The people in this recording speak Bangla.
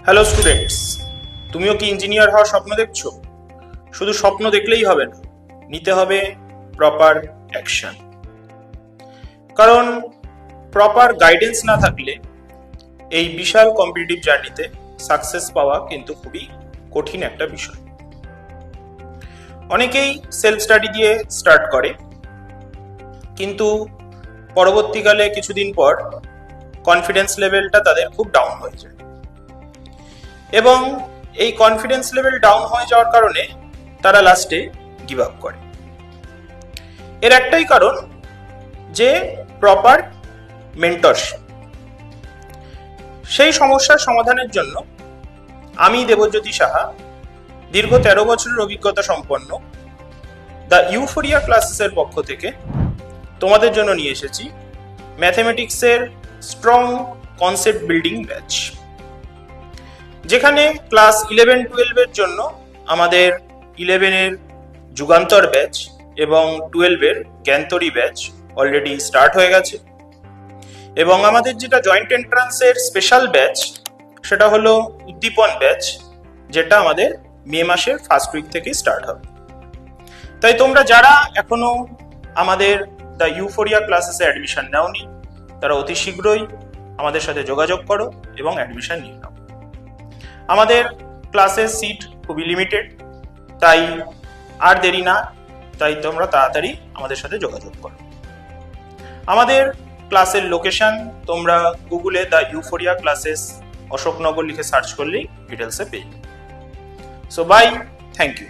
হ্যালো স্টুডেন্টস, তুমিও কি ইঞ্জিনিয়ার হওয়ার স্বপ্ন দেখছো? শুধু স্বপ্ন দেখলেই হবে না, নিতে হবে প্রপার অ্যাকশন। কারণ প্রপার গাইডেন্স না থাকলে এই বিশাল কম্পিটিটিভ জার্নিতে সাকসেস পাওয়া কিন্তু খুবই কঠিন একটা বিষয়। অনেকেই সেলফ স্টাডি দিয়ে স্টার্ট করে, কিন্তু পরবর্তীকালে কিছুদিন পর কনফিডেন্স লেভেলটা তাদের খুব ডাউন হয়ে যায়, এবং এই কনফিডেন্স লেভেল ডাউন হয়ে যাওয়ার কারণে তারা লাস্টে গিভ আপ করে। এর একটাই কারণ যে প্রপার মেন্টরশিপ। সেই সমস্যার সমাধানের জন্য আমি দেবজ্যোতি সাহা, দীর্ঘ 13 বছরের অভিজ্ঞতা সম্পন্ন দ্য ইউফোরিয়া ক্লাসেসের পক্ষ থেকে তোমাদের জন্য নিয়ে এসেছি ম্যাথমেটিক্সের স্ট্রং কনসেপ্ট বিল্ডিং ব্যাচ, যেখানে ক্লাস 11-12 জন্য আমাদের 11 যুগান্তর ব্যাচ এবং 12 জ্ঞানতরী ব্যাচ অলরেডি স্টার্ট হয়ে গেছে, এবং আমাদের যেটা জয়েন্ট এন্ট্রান্সের স্পেশাল ব্যাচ সেটা হলো উদ্দীপন ব্যাচ, যেটা আমাদের মে মাসের ফার্স্ট উইক থেকে স্টার্ট হবে। তাই তোমরা যারা এখনো আমাদের দ্য ইউফোরিয়া ক্লাসেসে অ্যাডমিশন নাওনি, তারা অতি শীঘ্রই আমাদের সাথে যোগাযোগ করো এবং অ্যাডমিশন নিয়ে নাও। আমাদের ক্লাসের সিট খুবই লিমিটেড, তাই আর দেরি না, তাই তোমরা তাড়াতাড়ি আমাদের সাথে যোগাযোগ করো। আমাদের ক্লাসের লোকেশন তোমরা গুগলে দ্য ইউফোরিয়া ক্লাসেস অশোকনগর লিখে সার্চ করলেই ডিটেলসে পেয়ে যাবে। So bye, thank you.